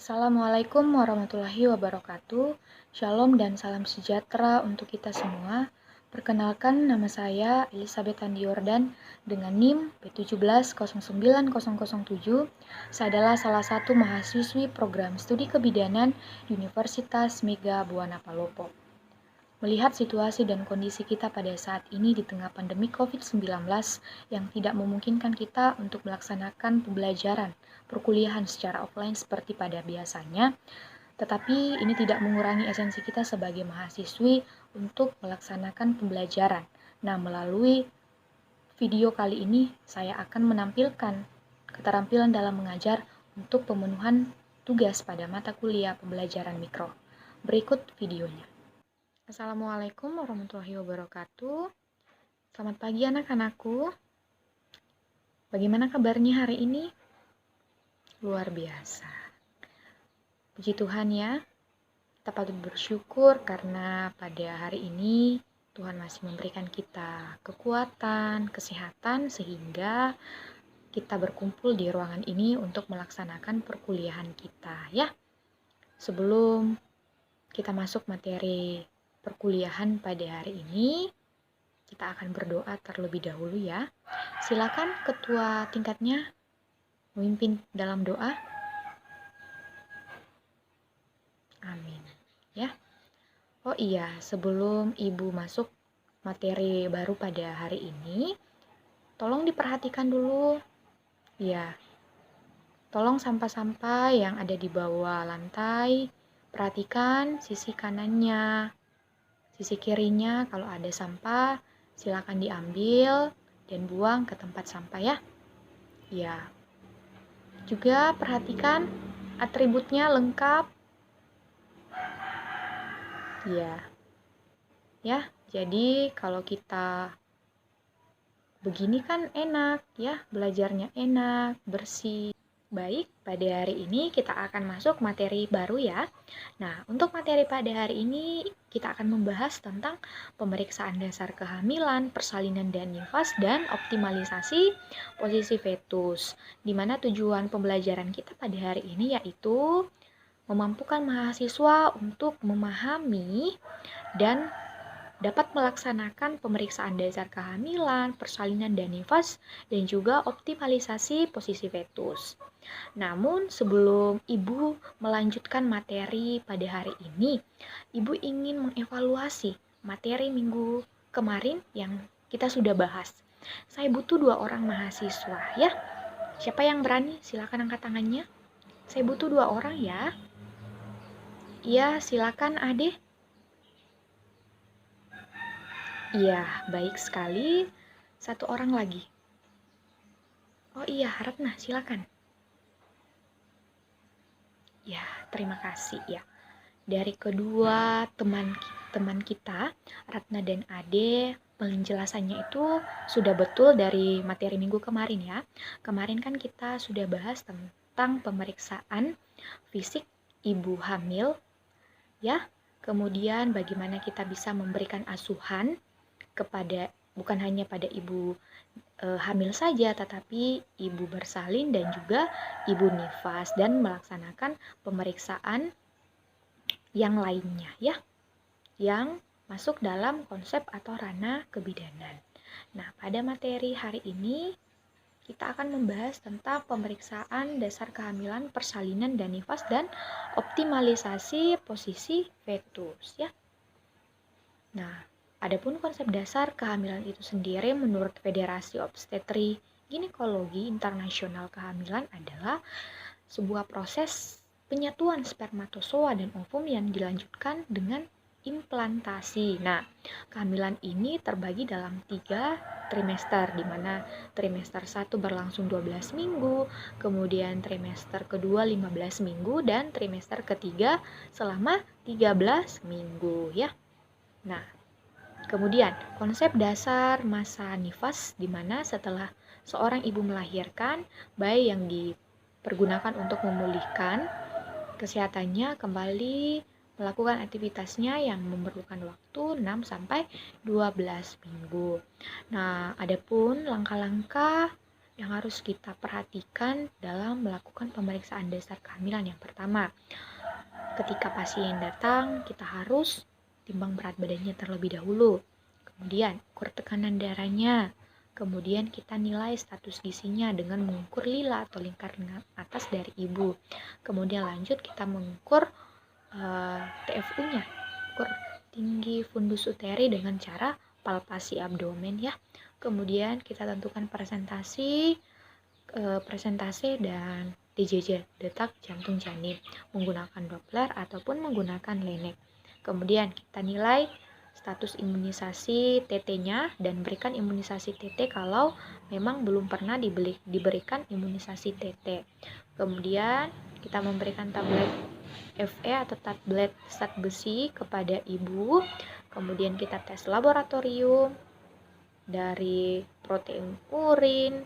Assalamualaikum warahmatullahi wabarakatuh. Shalom dan salam sejahtera untuk kita semua. Perkenalkan, nama saya Elizabeth Andi Yordan dengan NIM B1709007. Saya adalah salah satu mahasiswi program studi kebidanan Universitas Mega Buana Palopo. Melihat situasi dan kondisi kita pada saat ini di tengah pandemi COVID-19 yang tidak memungkinkan kita untuk melaksanakan pembelajaran perkuliahan secara offline seperti pada biasanya, tetapi ini tidak mengurangi esensi kita sebagai mahasiswi untuk melaksanakan pembelajaran. Nah, melalui video kali ini saya akan menampilkan keterampilan dalam mengajar untuk pemenuhan tugas pada mata kuliah pembelajaran mikro. Berikut videonya. Assalamualaikum warahmatullahi wabarakatuh. Selamat pagi anak-anakku. Bagaimana kabarnya hari ini? Luar biasa. Puji Tuhan ya. Kita patut bersyukur karena pada hari ini Tuhan masih memberikan kita kekuatan, kesehatan sehingga kita berkumpul di ruangan ini untuk melaksanakan perkuliahan kita ya. Sebelum kita masuk materi perkuliahan pada hari ini, kita akan berdoa terlebih dahulu ya. Silakan ketua tingkatnya memimpin dalam doa. Amin. Ya. Oh iya, sebelum Ibu masuk materi baru pada hari ini, tolong diperhatikan dulu. Ya. Tolong sampah-sampah yang ada di bawah lantai, perhatikan sisi kanannya. Sisi kirinya kalau ada sampah, silakan diambil dan buang ke tempat sampah ya. Ya. Juga perhatikan atributnya lengkap. Ya. Ya, jadi kalau kita begini kan enak ya, belajarnya enak, bersih. Baik, pada hari ini kita akan masuk materi baru ya. Nah, untuk materi pada hari ini kita akan membahas tentang pemeriksaan dasar kehamilan, persalinan dan nifas, dan optimalisasi posisi fetus. Di mana tujuan pembelajaran kita pada hari ini yaitu memampukan mahasiswa untuk memahami dan dapat melaksanakan pemeriksaan dasar kehamilan, persalinan dan nifas, dan juga optimalisasi posisi fetus. Namun sebelum Ibu melanjutkan materi pada hari ini, Ibu ingin mengevaluasi materi minggu kemarin yang kita sudah bahas. Saya butuh 2 orang mahasiswa ya. Siapa yang berani? Silakan angkat tangannya. Saya butuh 2 orang ya. Iya, silakan Ade. Iya, baik sekali. 1 orang lagi. Oh iya, Ratna, silakan. Ya, terima kasih ya. Dari kedua teman kita, Ratna dan Ade, penjelasannya itu sudah betul dari materi minggu kemarin ya. Kemarin kan kita sudah bahas tentang pemeriksaan fisik ibu hamil ya. Kemudian bagaimana kita bisa memberikan asuhan kepada bukan hanya pada ibu hamil saja, tetapi ibu bersalin dan juga ibu nifas, dan melaksanakan pemeriksaan yang lainnya ya, yang masuk dalam konsep atau ranah kebidanan. Nah, pada materi hari ini kita akan membahas tentang pemeriksaan dasar kehamilan, persalinan dan nifas, dan optimalisasi posisi fetus ya. Nah, adapun konsep dasar kehamilan itu sendiri menurut Federasi Obstetri Ginekologi Internasional kehamilan adalah sebuah proses penyatuan spermatozoa dan ovum yang dilanjutkan dengan implantasi. Nah, kehamilan ini terbagi dalam 3 trimester, di mana trimester 1 berlangsung 12 minggu, kemudian trimester kedua 15 minggu, dan trimester ketiga selama 13 minggu ya. Nah, kemudian konsep dasar masa nifas, di mana setelah seorang ibu melahirkan, bayi yang dipergunakan untuk memulihkan kesehatannya kembali melakukan aktivitasnya yang memerlukan waktu 6-12 minggu. Nah, adapun langkah-langkah yang harus kita perhatikan dalam melakukan pemeriksaan dasar kehamilan. Yang pertama, ketika pasien datang, kita harus timbang berat badannya terlebih dahulu. Kemudian, ukur tekanan darahnya. Kemudian kita nilai status gizinya dengan mengukur lila atau lingkar lengan atas dari ibu. Kemudian lanjut kita mengukur TFU-nya, ukur tinggi fundus uteri dengan cara palpasi abdomen ya. Kemudian kita tentukan presentase dan DJJ, detak jantung janin, menggunakan Doppler ataupun menggunakan Lennec. Kemudian kita nilai status imunisasi TT-nya dan berikan imunisasi TT kalau memang belum pernah diberikan imunisasi TT. Kemudian kita memberikan tablet Fe atau tablet zat besi kepada ibu. Kemudian kita tes laboratorium dari protein urin,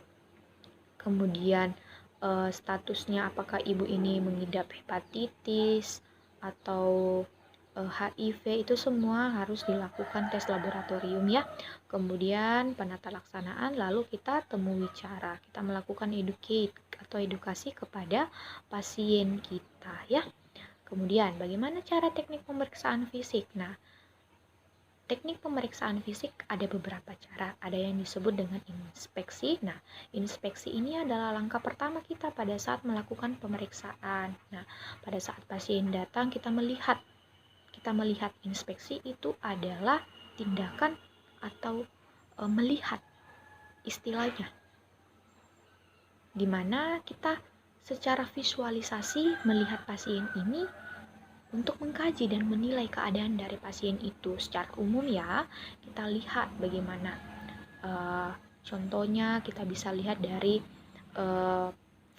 kemudian statusnya apakah ibu ini mengidap hepatitis atau HIV, itu semua harus dilakukan tes laboratorium ya. Kemudian penata laksanaan, lalu kita temu wicara, kita melakukan edukasi kepada pasien kita ya. Kemudian bagaimana cara teknik pemeriksaan fisik? Nah, teknik pemeriksaan fisik ada beberapa cara, ada yang disebut dengan inspeksi. Nah, inspeksi ini adalah langkah pertama kita pada saat melakukan pemeriksaan. Nah, pada saat pasien datang kita melihat inspeksi itu adalah tindakan atau melihat istilahnya, dimana kita secara visualisasi melihat pasien ini untuk mengkaji dan menilai keadaan dari pasien itu. Secara umum ya, kita lihat bagaimana contohnya kita bisa lihat dari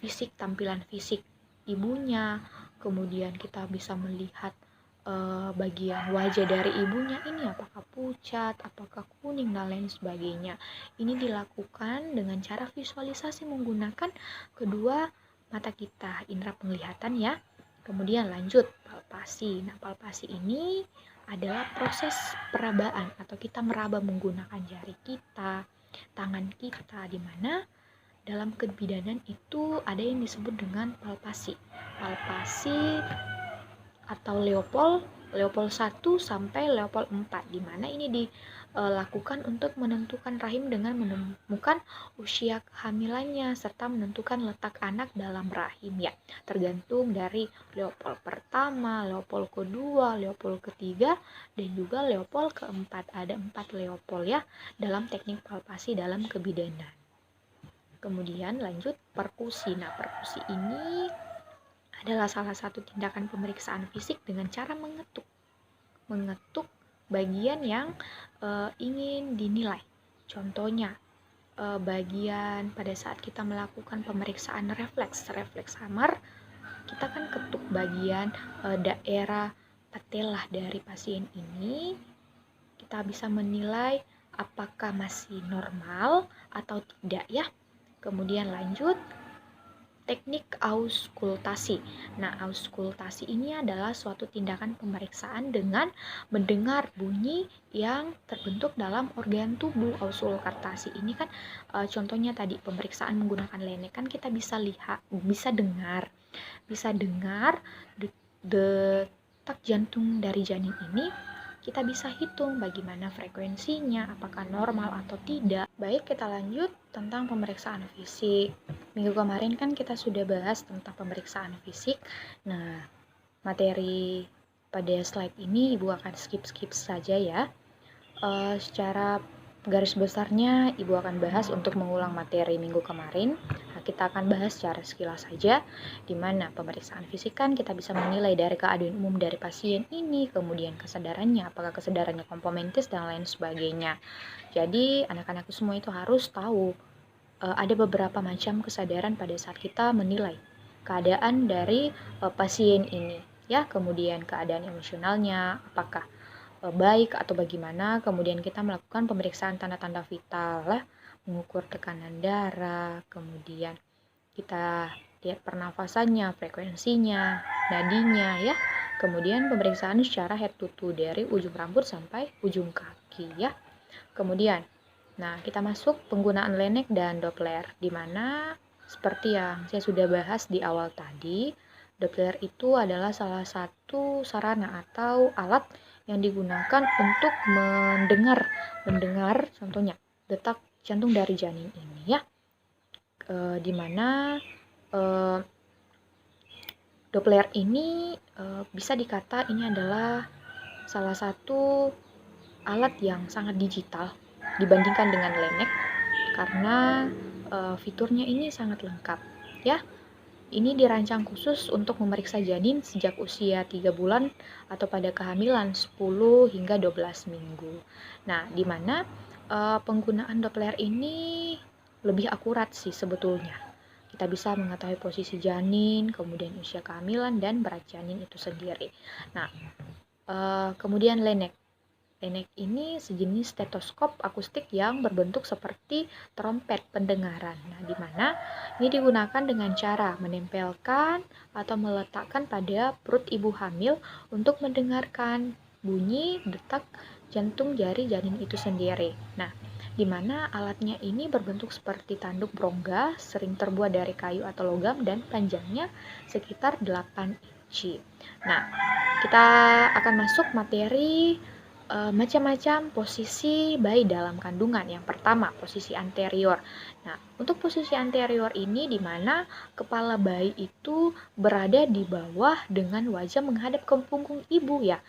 fisik, tampilan fisik ibunya, kemudian kita bisa melihat bagian wajah dari ibunya ini apakah pucat, apakah kuning, dan lain sebagainya. Ini dilakukan dengan cara visualisasi menggunakan kedua mata kita, indera penglihatan ya. Kemudian lanjut palpasi. Nah, palpasi ini adalah proses perabaan atau kita meraba menggunakan jari kita, tangan kita, di mana dalam kebidanan itu ada yang disebut dengan palpasi. Palpasi atau Leopold 1 sampai Leopold 4, di mana ini dilakukan untuk menentukan rahim dengan menemukan usia kehamilannya serta menentukan letak anak dalam rahim ya, tergantung dari Leopold pertama, Leopold kedua, Leopold ketiga, dan juga Leopold keempat. Ada 4 Leopold ya dalam teknik palpasi dalam kebidanan. Kemudian lanjut perkusi. Nah, perkusi ini adalah salah satu tindakan pemeriksaan fisik dengan cara mengetuk bagian yang ingin dinilai. Contohnya bagian pada saat kita melakukan pemeriksaan refleks hammer, kita kan ketuk bagian daerah patella dari pasien ini, kita bisa menilai apakah masih normal atau tidak ya. Kemudian lanjut teknik auskultasi. Nah, auskultasi ini adalah suatu tindakan pemeriksaan dengan mendengar bunyi yang terbentuk dalam organ tubuh. Auskultasi ini kan contohnya tadi pemeriksaan menggunakan Lennec, kan kita bisa dengar detak jantung dari janin ini. Kita bisa hitung bagaimana frekuensinya, apakah normal atau tidak. Baik, kita lanjut tentang pemeriksaan fisik. Minggu kemarin kan kita sudah bahas tentang pemeriksaan fisik. Nah, materi pada slide ini Ibu akan skip saja ya. Secara garis besarnya Ibu akan bahas untuk mengulang materi minggu kemarin. Nah, kita akan bahas secara sekilas saja, di mana pemeriksaan fisik kan kita bisa menilai dari keadaan umum dari pasien ini, kemudian kesadarannya, apakah kesadarannya kompromentis dan lain sebagainya. Jadi anak-anak semua itu harus tahu ada beberapa macam kesadaran pada saat kita menilai keadaan dari pasien ini ya, kemudian keadaan emosionalnya apakah baik atau bagaimana. Kemudian kita melakukan pemeriksaan tanda-tanda vital lah, mengukur tekanan darah, kemudian kita lihat pernafasannya, frekuensinya, nadinya ya. Kemudian pemeriksaan secara head to toe dari ujung rambut sampai ujung kaki ya. Kemudian Nah, kita masuk penggunaan Laennec dan Doppler, di mana seperti yang saya sudah bahas di awal tadi, Doppler itu adalah salah satu sarana atau alat yang digunakan untuk mendengar contohnya detak jantung dari janin ini ya, di mana Doppler ini bisa dikata ini adalah salah satu alat yang sangat digital dibandingkan dengan Laennec karena fiturnya ini sangat lengkap ya. Ini dirancang khusus untuk memeriksa janin sejak usia 3 bulan atau pada kehamilan 10 hingga 12 minggu. Nah, di mana penggunaan Doppler ini lebih akurat sih sebetulnya. Kita bisa mengetahui posisi janin, kemudian usia kehamilan, dan berat janin itu sendiri. Nah, kemudian Laennec. Laennec ini sejenis stetoskop akustik yang berbentuk seperti trompet pendengaran. Nah, di mana ini digunakan dengan cara menempelkan atau meletakkan pada perut ibu hamil untuk mendengarkan bunyi detak jantung jari janin itu sendiri. Nah, di mana alatnya ini berbentuk seperti tanduk rongga, sering terbuat dari kayu atau logam dan panjangnya sekitar 8 inci. Nah, kita akan masuk materi macam-macam posisi bayi dalam kandungan. Yang pertama, posisi anterior. Nah, untuk posisi anterior ini di mana kepala bayi itu berada di bawah dengan wajah menghadap ke punggung ibu ya.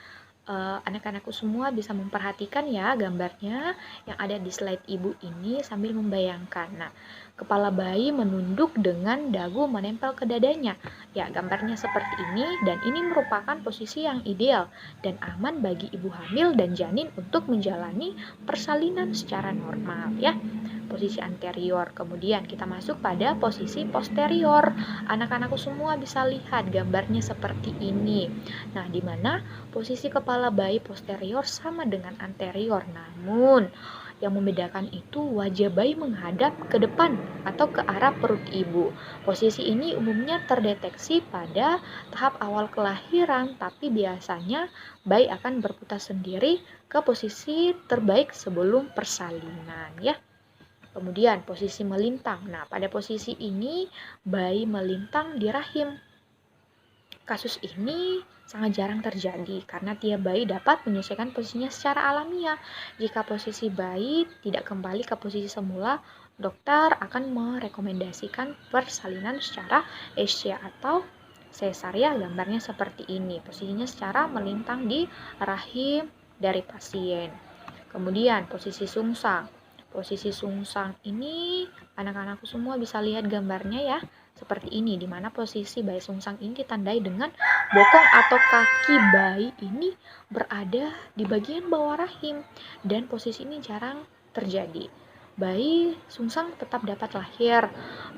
Anak-anakku semua bisa memperhatikan ya gambarnya yang ada di slide ibu ini sambil membayangkan. Nah, kepala bayi menunduk dengan dagu menempel ke dadanya. Ya, gambarnya seperti ini dan ini merupakan posisi yang ideal dan aman bagi ibu hamil dan janin untuk menjalani persalinan secara normal ya. Posisi anterior. Kemudian kita masuk pada posisi posterior. Anak-anakku semua bisa lihat gambarnya seperti ini. Nah, di mana posisi kepala bayi posterior sama dengan anterior, namun yang membedakan itu wajah bayi menghadap ke depan atau ke arah perut ibu. Posisi ini umumnya terdeteksi pada tahap awal kelahiran, tapi biasanya bayi akan berputar sendiri ke posisi terbaik sebelum persalinan ya. Kemudian posisi melintang. Nah, pada posisi ini bayi melintang di rahim. Kasus ini sangat jarang terjadi karena tiap bayi dapat menyesuaikan posisinya secara alamiah. Jika posisi bayi tidak kembali ke posisi semula, dokter akan merekomendasikan persalinan secara SC atau sesaria. Gambarnya seperti ini. Posisinya secara melintang di rahim dari pasien. Kemudian posisi sungsang. Posisi sungsang ini anak-anakku semua bisa lihat gambarnya ya. Seperti ini, di mana posisi bayi sungsang ini ditandai dengan bokong atau kaki bayi ini berada di bagian bawah rahim dan posisi ini jarang terjadi. Bayi sungsang tetap dapat lahir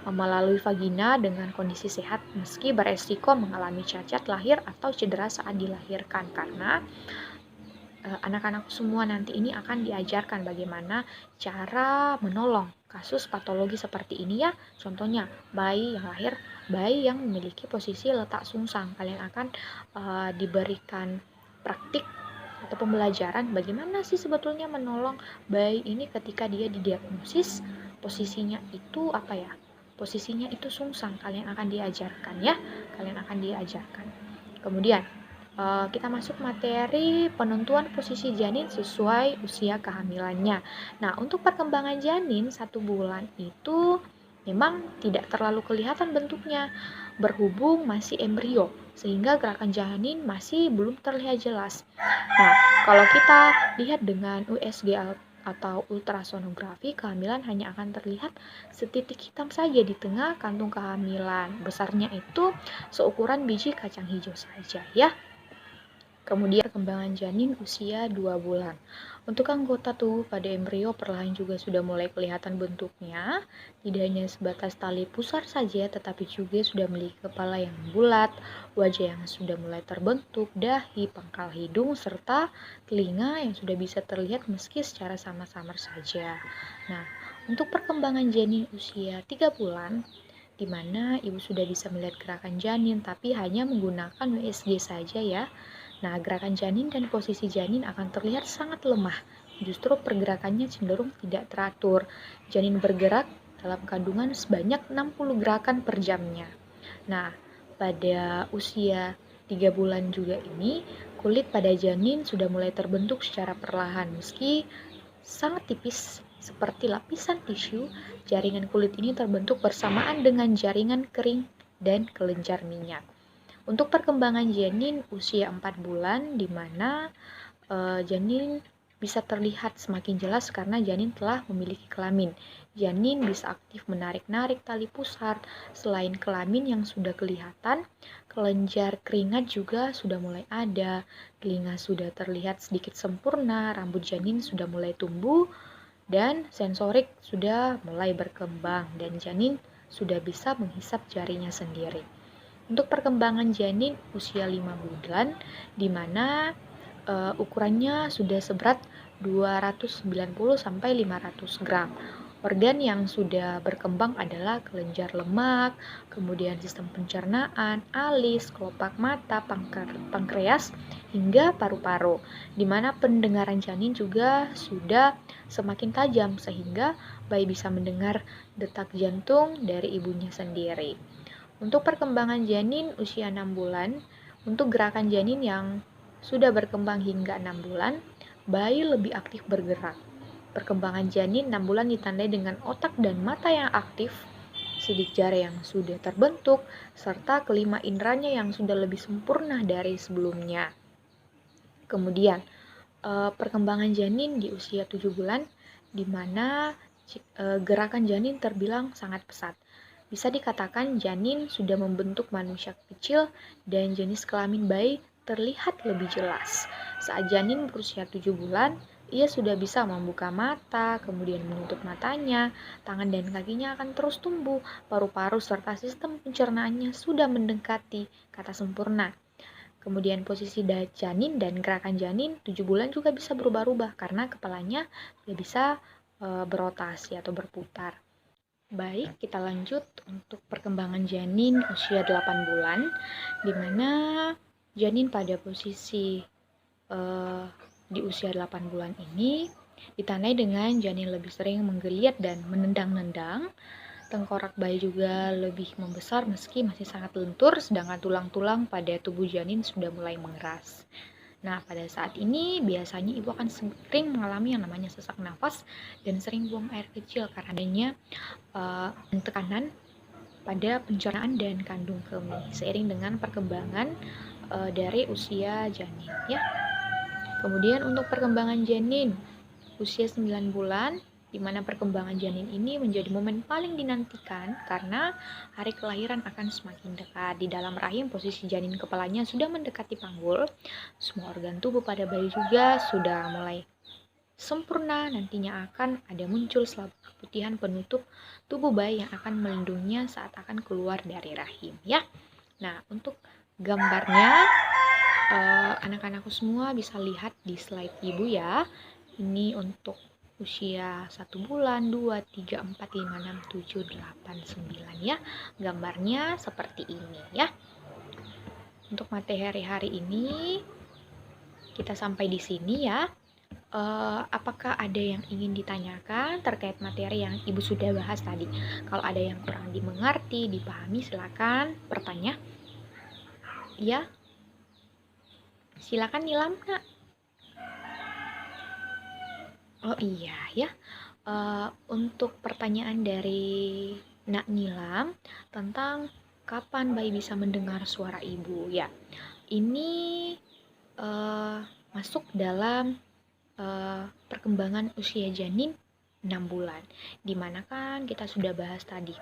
melalui vagina dengan kondisi sehat meski beresiko mengalami cacat lahir atau cedera saat dilahirkan karena anak-anak semua nanti ini akan diajarkan bagaimana cara menolong kasus patologi seperti ini ya. Contohnya bayi yang lahir, bayi yang memiliki posisi letak sungsang. Kalian akan diberikan praktik atau pembelajaran bagaimana sih sebetulnya menolong bayi ini ketika dia didiagnosis posisinya itu apa ya? Posisinya itu sungsang. Kalian akan diajarkan ya. Kalian akan diajarkan. Kemudian kita masuk materi penentuan posisi janin sesuai usia kehamilannya. Nah, untuk perkembangan janin 1 bulan itu memang tidak terlalu kelihatan bentuknya, berhubung masih embrio, sehingga gerakan janin masih belum terlihat jelas. Nah, kalau kita lihat dengan USG atau ultrasonografi, kehamilan hanya akan terlihat setitik hitam saja di tengah kantung kehamilan. Besarnya itu seukuran biji kacang hijau saja ya. Kemudian perkembangan janin usia 2 bulan. Untuk anggota tubuh pada embrio perlahan juga sudah mulai kelihatan bentuknya. Tidak hanya sebatas tali pusar saja, tetapi juga sudah memiliki kepala yang bulat, wajah yang sudah mulai terbentuk, dahi, pangkal hidung, serta telinga yang sudah bisa terlihat meski secara samar-samar saja. Nah, untuk perkembangan janin usia 3 bulan, di mana ibu sudah bisa melihat gerakan janin tapi hanya menggunakan USG saja ya. Nah, gerakan janin dan posisi janin akan terlihat sangat lemah justru pergerakannya cenderung tidak teratur. Janin bergerak dalam kandungan sebanyak 60 gerakan per jamnya. Nah, pada usia 3 bulan juga ini, kulit pada janin sudah mulai terbentuk secara perlahan. Meski sangat tipis seperti lapisan tisu, jaringan kulit ini terbentuk bersamaan dengan jaringan kering dan kelenjar minyak. Untuk perkembangan janin usia 4 bulan, di mana janin bisa terlihat semakin jelas karena janin telah memiliki kelamin. Janin bisa aktif menarik-narik tali pusar. Selain kelamin yang sudah kelihatan, kelenjar keringat juga sudah mulai ada. Telinga sudah terlihat sedikit sempurna, rambut janin sudah mulai tumbuh, dan sensorik sudah mulai berkembang, dan janin sudah bisa menghisap jarinya sendiri. Untuk perkembangan janin usia 5 bulan, di mana ukurannya sudah seberat 290 sampai 500 gram. Organ yang sudah berkembang adalah kelenjar lemak, kemudian sistem pencernaan, alis, kelopak mata, pankreas, hingga paru-paru, di mana pendengaran janin juga sudah semakin tajam sehingga bayi bisa mendengar detak jantung dari ibunya sendiri. Untuk perkembangan janin usia 6 bulan, untuk gerakan janin yang sudah berkembang hingga 6 bulan, bayi lebih aktif bergerak. Perkembangan janin 6 bulan ditandai dengan otak dan mata yang aktif, sidik jari yang sudah terbentuk, serta kelima inderanya yang sudah lebih sempurna dari sebelumnya. Kemudian, perkembangan janin di usia 7 bulan, di mana gerakan janin terbilang sangat pesat. Bisa dikatakan janin sudah membentuk manusia kecil dan jenis kelamin bayi terlihat lebih jelas. Saat janin berusia 7 bulan, ia sudah bisa membuka mata, kemudian menutup matanya, tangan dan kakinya akan terus tumbuh, paru-paru serta sistem pencernaannya sudah mendekati kata sempurna. Kemudian posisi janin dan gerakan janin 7 bulan juga bisa berubah-ubah karena kepalanya sudah bisa berotasi atau berputar. Baik, kita lanjut untuk perkembangan janin usia 8 bulan, di mana janin pada posisi di usia 8 bulan ini ditandai dengan janin lebih sering menggeliat dan menendang-nendang. Tengkorak bayi juga lebih membesar meski masih sangat lentur, sedangkan tulang-tulang pada tubuh janin sudah mulai mengeras. Nah, pada saat ini biasanya ibu akan sering mengalami yang namanya sesak nafas dan sering buang air kecil karena adanya tekanan pada pencernaan dan kandung kemih seiring dengan perkembangan dari usia janin, ya. Kemudian untuk perkembangan janin usia 9 bulan, di mana perkembangan janin ini menjadi momen paling dinantikan karena hari kelahiran akan semakin dekat. Di dalam rahim, posisi janin kepalanya sudah mendekati panggul. Semua organ tubuh pada bayi juga sudah mulai sempurna. Nantinya akan ada muncul selaput keputihan penutup tubuh bayi yang akan melindunginya saat akan keluar dari rahim, ya. Nah, untuk gambarnya anak-anakku semua bisa lihat di slide ibu, ya. Ini untuk usia 1 bulan, 2, 3, 4, 5, 6, 7, 8, 9, ya. Gambarnya seperti ini, ya. Untuk materi hari ini kita sampai di sini, ya. Apakah ada yang ingin ditanyakan terkait materi yang ibu sudah bahas tadi? Kalau ada yang kurang dimengerti, dipahami, silakan bertanya. Ya, silakan Nilam, nak. Oh iya, ya. Untuk pertanyaan dari Nak Nilam tentang kapan bayi bisa mendengar suara ibu, ya. Ini masuk dalam perkembangan usia janin 6 bulan, dimana kan kita sudah bahas tadi.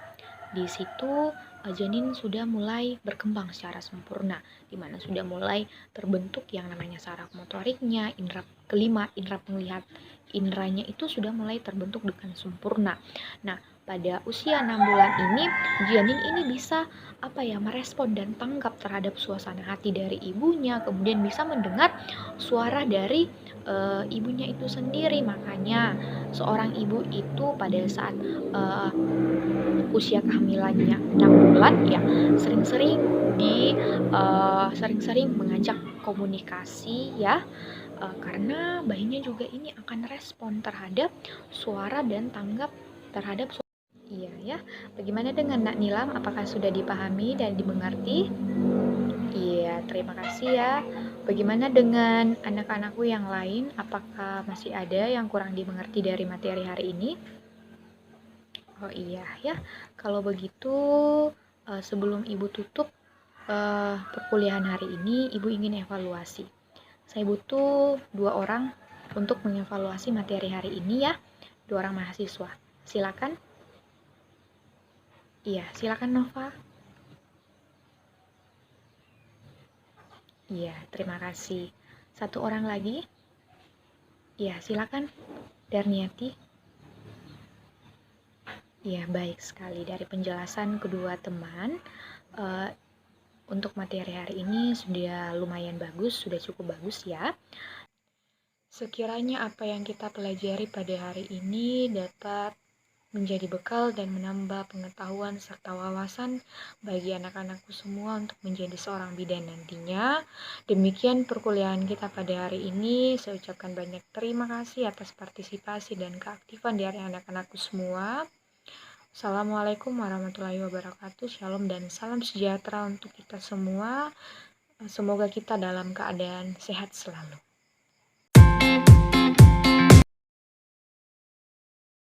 Di situ janin sudah mulai berkembang secara sempurna, dimana sudah mulai terbentuk yang namanya saraf motoriknya, indera kelima, indera penglihat, inderanya itu sudah mulai terbentuk dengan sempurna. Nah, pada usia 6 bulan ini, janin ini bisa merespon dan tanggap terhadap suasana hati dari ibunya, kemudian bisa mendengar suara dari ibunya itu sendiri. Makanya seorang ibu itu pada saat usia kehamilannya 6 bulan, ya, sering-sering mengajak komunikasi, ya, karena bayinya juga ini akan respon terhadap suara dan tanggap terhadap suara. Iya ya. Bagaimana dengan Nak Nilam? Apakah sudah dipahami dan dimengerti? Iya, terima kasih ya. Bagaimana dengan anak-anakku yang lain? Apakah masih ada yang kurang dimengerti dari materi hari ini? Oh iya ya. Kalau begitu, sebelum Ibu tutup perkuliahan hari ini, Ibu ingin evaluasi. Saya butuh 2 orang untuk mengevaluasi materi hari ini ya. 2 orang mahasiswa. Silakan. Iya, silakan Nova. Iya, terima kasih. 1 orang lagi. Iya, silakan. Darniati. Iya, baik sekali. Dari penjelasan kedua teman, untuk materi hari ini sudah lumayan bagus, sudah cukup bagus ya. Sekiranya apa yang kita pelajari pada hari ini dapat menjadi bekal dan menambah pengetahuan serta wawasan bagi anak-anakku semua untuk menjadi seorang bidan nantinya. Demikian perkuliahan kita pada hari ini. Saya ucapkan banyak terima kasih atas partisipasi dan keaktifan dari anak-anakku semua. Assalamualaikum warahmatullahi wabarakatuh. Shalom dan salam sejahtera untuk kita semua. Semoga kita dalam keadaan sehat selalu.